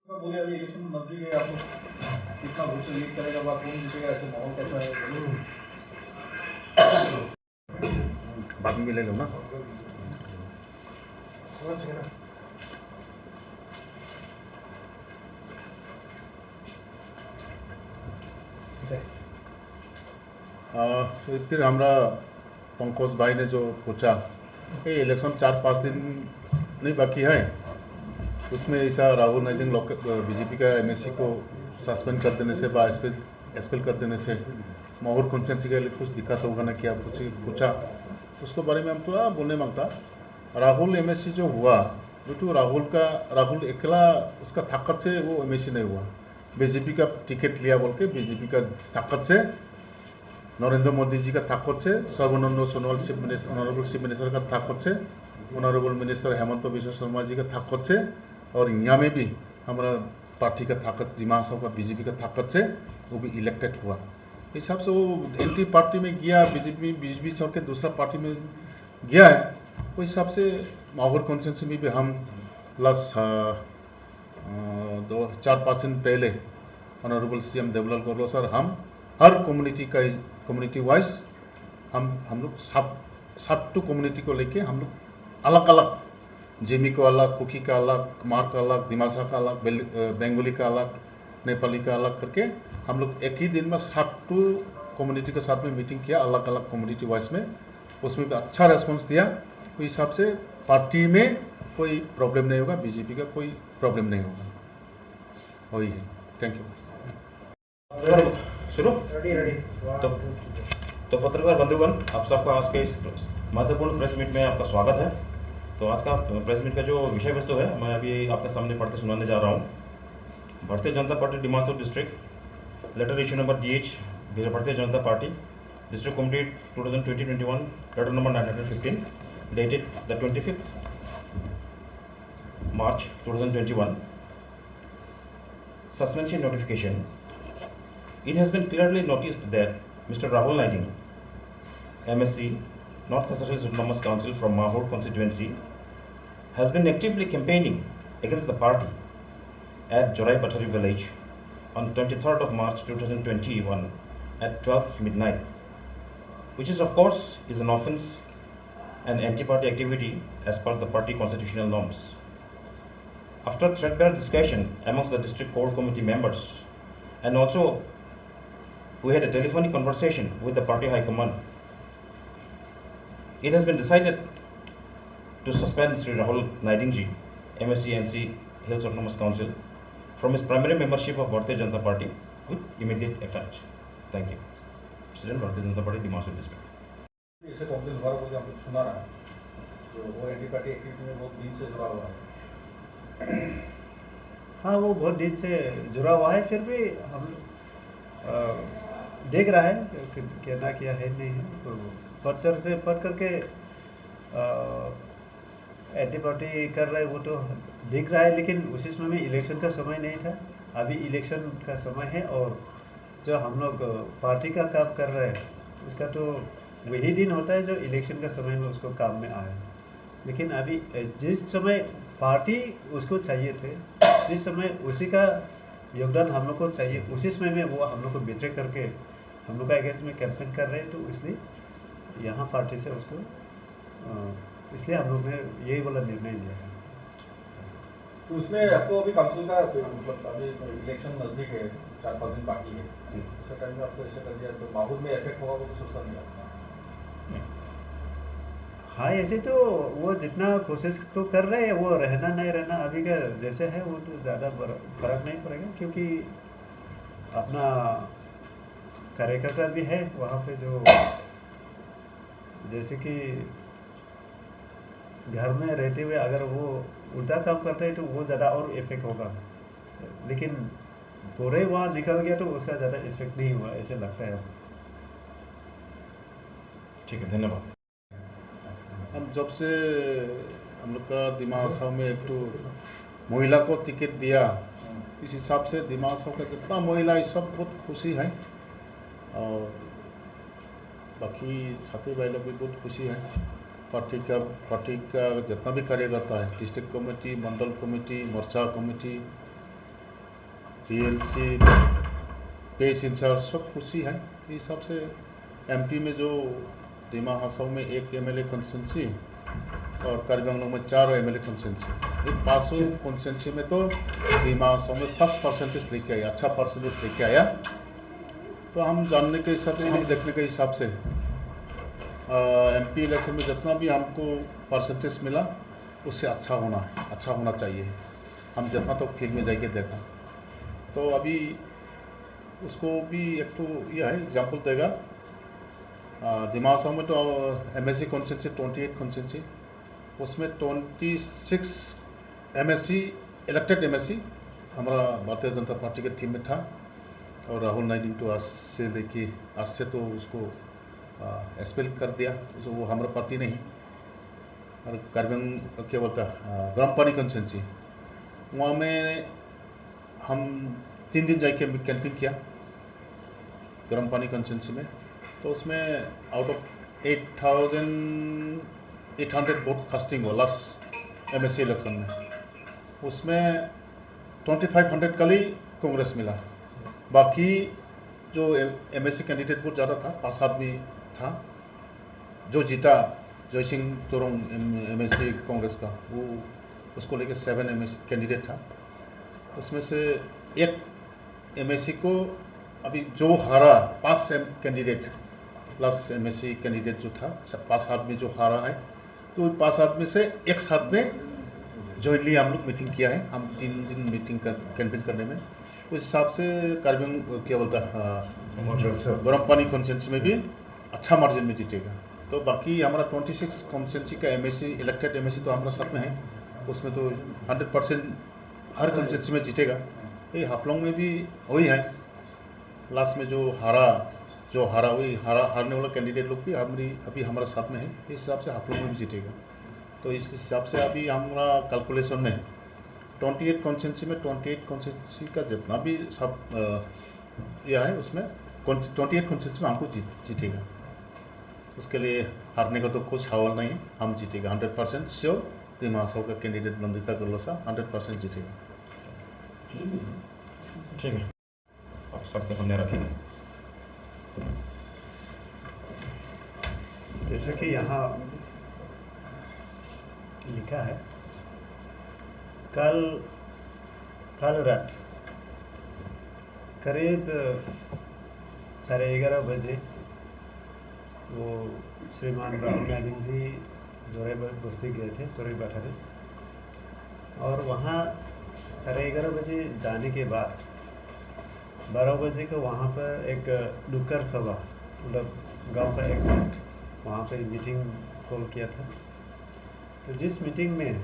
बोले अभी इलेक्शन नजदीक है, आप लोग कितना वोट से लीड करेगा, कौन जीतेगा, ऐसे माहौल कैसा है? बाद में भी ले लो ना। फिर हमारा पंकज भाई ने जो पूछा ये इलेक्शन 4-5 दिन नहीं बाकी है, उसमें ऐसा राहुल नाइडिंग बीजेपी का एमएससी को सस्पेंड कर देने से व एक्सपेल कर देने से माहौर कॉन्स्टिट्यूंसी के लिए कुछ दिक्कत होगा ना, क्या कुछ पूछा उसको बारे में हम थोड़ा बोलने मांगता। राहुल एमएससी जो हुआ तो राहुल अकेला उसका ताकत से वो एमएससी नहीं हुआ, बीजेपी का टिकट लिया बोल के बीजेपी का ताकत से, नरेंद्र मोदी जी का ताकत से, Sarbananda Sonowal honourable chief minister का ताकत से, ऑनरेबल मिनिस्टर हेमंत बिश्व शर्मा जी का ताकत से, और यहाँ में भी हमारा पार्टी का ताकत दिमाग साहब का बीजेपी का ताकत से वो भी इलेक्टेड हुआ। इस हिसाब से वो एंटी पार्टी में गया, बीजेपी छोड़ के दूसरा पार्टी में गया है। उस हिसाब से माहौर कॉन्स्टिट्यूंसी में भी हम प्लस 4-5 दिन पहले ऑनरेबल सीएम देवलाल गौरव सर हम हर कम्युनिटी वाइज हम लोग सब टू कम्युनिटी को लेके हम लोग अलग अलग, जेमी को अलग, कुकी का अलग, कुमार का अलग, दिमासा का अलग, बंगाली का अलग, नेपाली का अलग करके हम लोग एक ही दिन में 7 कम्युनिटी के साथ में मीटिंग किया, अलग अलग कम्युनिटी वाइज में। उसमें भी अच्छा रेस्पॉन्स दिया। उस हिसाब से पार्टी में कोई प्रॉब्लम नहीं होगा, बीजेपी का कोई प्रॉब्लम नहीं होगा, वही है। Thank you. शुरू तो पत्रकार बंधुगण, आप सबका आज के इस महत्वपूर्ण प्रेस मीट में आपका स्वागत है। तो आज का प्रेस मीट का जो विषय वस्तु है मैं अभी आपके सामने पढ़ के सुनाने जा रहा हूँ। Bharatiya Janata Party Dimapur district letter issue number DH Bharatiya Janata Party district committee 2020-21 letter number 915 dated the 25th March 2021 suspension notification. It has been clearly noticed that Mr. Rahul Naiding, MSc, North Kasar's Autonomous Council from Mahur constituency, has been actively campaigning against the party at Jorai Pathari village on 23rd of March 2021 at 12 midnight, which is of course is an offence and anti-party activity as per the party constitutional norms. After threadbare discussion amongst the district core committee members, and also we had a telephonic conversation with the party high command, it has been decided to suspend Sri Rahul Naiding ji, MSc NC Hills Autonomous Council, from his primary membership of Bharatiya Janata Party with immediate effect. Thank you. President, Bharatiya Janata Party, Dimapur District. इसे complain हुआ बोल के हम लोग सुना रहा है, तो वो एंटी पार्टी एक्टिविटी में बहुत दिन से जुड़ा हुआ है। हाँ, वो बहुत दिन से जुड़ा हुआ है, फिर भी हम देख रहा है कि क्या किया है नहीं है, तो पर्चर से पढ़ करके एंटी पार्टी कर रहे वो तो दिख रहा है, लेकिन उसी समय में इलेक्शन का समय नहीं था। अभी इलेक्शन का समय है और जो हम लोग पार्टी का काम कर रहे हैं उसका तो वही दिन होता है जो इलेक्शन का समय में उसको काम में आए। लेकिन अभी जिस समय पार्टी उसको चाहिए थे, जिस समय उसी का योगदान हम लोग को चाहिए, उसी समय में वो हम लोग को बित्रे करके हम लोग का अगेंस्ट में कैंपेन कर रहे हैं, तो इसलिए यहाँ पार्टी से उसको इसलिए हम लोग ने यही वाला निर्णय लिया है। तो उसमें आपको अभी काउंसिल का मतलब अभी इलेक्शन नजदीक है, 4-5 दिन बाकी है जी, उसका टाइम में आपको ऐसा कर दिया तो माहौल में इफेक्ट होगा वो तो सोचता नहीं आपका? हाँ, ऐसे तो वो जितना कोशिश तो कर रहे हैं, वो रहना नहीं रहना अभी का जैसे है वो तो ज़्यादा फर्क नहीं पड़ेगा, क्योंकि अपना कार्यकर्ता भी है वहाँ पे जो जैसे कि घर में रहते हुए अगर वो उल्टा काम करते हैं तो वो ज़्यादा और इफेक्ट होगा, लेकिन पूरे वहाँ निकल गया तो उसका ज़्यादा इफेक्ट नहीं हुआ ऐसे लगता है। ठीक है, धन्यवाद। हम जब से हम लोग का दिमाग साहब में एक तो महिला को टिकट दिया, इस हिसाब से दिमाग साहब का जितना महिला ये सब बहुत खुशी है, और बाकी साथी भाई लोग भी बहुत खुशी है। पार्टी का जितना भी कार्यकर्ता है, डिस्ट्रिक्ट कमेटी, मंडल कमेटी, मोर्चा कमेटी, TLC पेश इंचार्ज सब खुशी है। इस हिसाब से MP में जो दिमा हासाओ में 1 MLA कॉन्स्टिट्यूंसी और कार्बी आंगलॉन्ग में 4 MLA कॉन्स्टिट्यूंसी, इन 5 कॉन्स्टिट्यूंसी में तो दिमा हासाओ में फर्स्ट परसेंटेज लेके आया, अच्छा परसेंटेज लेके आया। तो हम जानने के हिसाब से, हम देखने के हिसाब से MP इलेक्शन में जितना भी हमको परसेंटेज मिला उससे अच्छा होना चाहिए। हम जितना तो फील्ड में जाके देखा तो अभी उसको भी एक तो यह है एग्जाम्पल देगा। दिमा हासाओ में तो MSC कॉन्स्टिट्यूंसी 28 कॉन्स्टिट्यूंसी, उसमें 26 MSC इलेक्टेड MSC हमारा भारतीय जनता पार्टी के टीम में था। और राहुल नाइडिंग तो आज से तो उसको एक्सपेल कर दिया, तो वो हमारा पार्टी नहीं। और कार्बी क्या बोलता ग्रामपानी कॉन्स्टिट्यूंसी, वहाँ में हम 3 दिन जाके कैंपिंग किया ग्रामपानी कॉन्स्टिट्यूंसी में। तो उसमें आउट ऑफ 8,800 वोट कास्टिंग हुआ लास्ट MSC इलेक्शन में, उसमें 2500 का ही कांग्रेस मिला। बाकी जो MSC कैंडिडेट बहुत ज़्यादा था, 5 आदमी था। जो जीता जय सिंह तोरंग MSC कांग्रेस का, वो उसको लेके 7 MSC कैंडिडेट था। उसमें से एक MSC को अभी जो हारा 5 कैंडिडेट प्लस MSC कैंडिडेट जो था 5 आदमी जो हारा है, तो 5 आदमी से एक साथ में जॉइनली हम लोग मीटिंग किया है। हम 3 दिन मीटिंग कैंपिंग करने में उस हिसाब से कार्बी क्या बोलता ग्रामपानी कॉन्स्टिट्यूंसी में भी अच्छा मार्जिन में जीतेगा। तो बाकी हमारा 26 कॉन्स्टिट्यूंसी का MSC इलेक्टेड MSC तो हमारा साथ में है, उसमें तो 100% हर कॉन्स्टिट्यूंसी में जीतेगा। ये हाफलोंग में भी वही है, लास्ट में जो हारा वही हारने वाला कैंडिडेट लोग भी अभी हमारे साथ में है। इस हिसाब से हाफलोंग में भी जीतेगा। तो इस हिसाब से अभी हमारा कैलकुलेशन में 28 कॉन्स्टिट्यूंसी में 28 कॉन्स्टिट्यूंसी का जितना भी सब यह है उसमें 28 कॉन्स्टिट्यूंसी में हमको जीतेगा। उसके लिए हारने का तो कुछ सवाल नहीं है, हम जीतेगा 100% श्योर। दिमा हासाओ का कैंडिडेट नंदिता गलोसा 100% जीतेगा। ठीक है, आप सबके सामने रखेंगे। जैसे कि यहाँ लिखा है, कल रात करीब 11:30 बजे वो श्रीमान राहुल नाइडिंग जी जोरे बस्ती गए थे, चोरी बाठारे। और वहाँ 11:30 बजे जाने के बाद 12 बजे को वहाँ पर एक नुक्कड़ सभा, मतलब गांव का एक वहाँ पे मीटिंग कॉल किया था। तो जिस मीटिंग में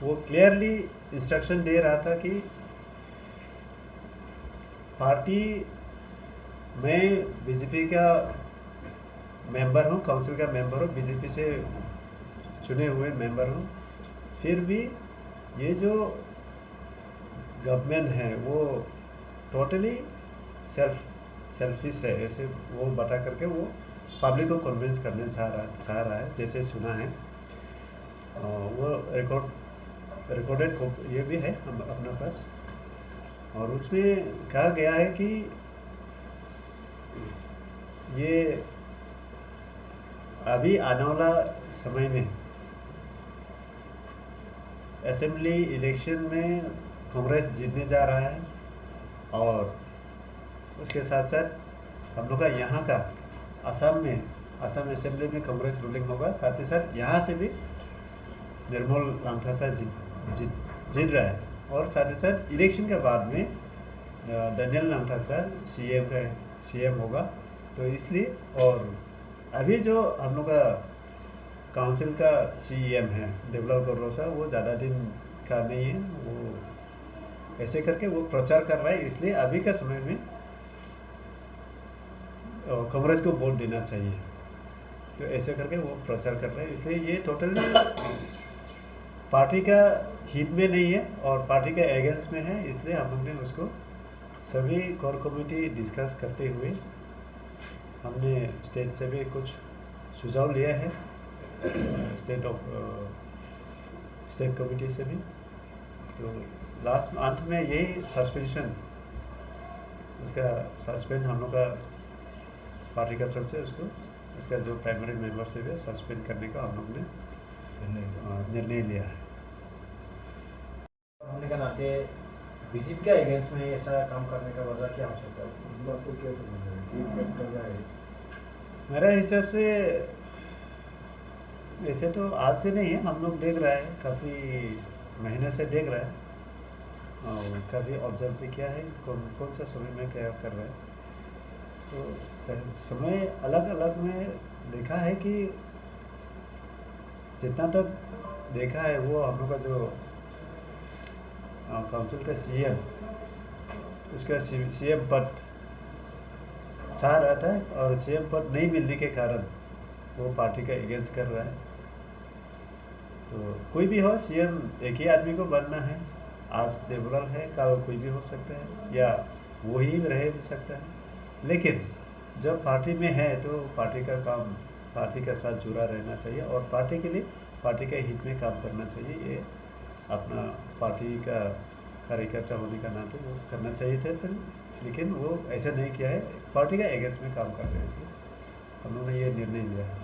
वो क्लियरली इंस्ट्रक्शन दे रहा था कि पार्टी में बीजेपी का मेंबर हूँ, काउंसिल का मेंबर हूँ, बीजेपी से चुने हुए मेंबर हूँ, फिर भी ये जो गवर्नमेंट है वो टोटली सेल्फिश है, ऐसे वो बता करके वो पब्लिक को कन्विंस करने चाह रहा है, जैसे सुना है। वो रिकॉर्डेड ये भी है हम अपने पास। और उसमें कहा गया है कि ये अभी आने वाला समय में असेंबली इलेक्शन में कांग्रेस जीतने जा रहा है, और उसके साथ साथ हम लोग का यहाँ का असम असेंबली में कांग्रेस रूलिंग होगा। साथ ही साथ यहाँ से भी निर्मल लामठासा जीत रहा है। और साथ ही साथ इलेक्शन के बाद में डैनियल लामठासा CM होगा। तो इसलिए, और अभी जो हम लोग का काउंसिल का CM है देवलाल गौरोसा, वो ज़्यादा दिन का नहीं है, वो ऐसे करके वो प्रचार कर रहा है। इसलिए अभी का समय में कांग्रेस को वोट देना चाहिए, तो ऐसे करके वो प्रचार कर रहे हैं। इसलिए ये टोटली पार्टी का हित में नहीं है और पार्टी के अगेंस्ट में है। इसलिए हम लोग ने उसको सभी कोर कमेटी डिस्कस करते हुए हमने स्टेट से भी कुछ सुझाव लिया है, स्टेट कमेटी से भी। तो लास्ट अंत में यही सस्पेंशन, उसका सस्पेंड हम लोग का पार्टी का तरफ से उसका जो प्राइमरी मेंबरशिप है सस्पेंड करने का हम लोग ने निर्णय लिया है। होने के नाते बीजेपी के अगेंस्ट में ऐसा काम करने का वजह क्या हो सकता है? इस बात को क्या समझ रहे हैं? मेरे हिसाब से ऐसे तो आज से नहीं है, हम लोग देख रहे हैं, काफ़ी महीने से देख रहे हैं और काफ़ी ऑब्जर्व भी किया है कौन सा समय में क्या कर रहे हैं। तो समय अलग अलग में देखा है कि जितना तक देखा है वो हम लोग का जो काउंसिल का सीएम, उसका सीएम पद चाह रहा था और सीएम पद नहीं मिलने के कारण वो पार्टी का अगेंस्ट कर रहा है। तो कोई भी हो, सीएम एक ही आदमी को बनना है, आज देवलाल है, कल कोई भी हो सकता है या वो ही रह भी सकता है। लेकिन जब पार्टी में है तो पार्टी का काम पार्टी के साथ जुड़ा रहना चाहिए और पार्टी के लिए पार्टी के हित में काम करना चाहिए। ये अपना पार्टी का कार्यकर्ता होने का नाते वो करना चाहिए थे फिर, लेकिन वो ऐसा नहीं किया है, पार्टी का अगेंस्ट में काम कर रहे हैं, इसलिए हम लोगों ने ये निर्णय लिया है।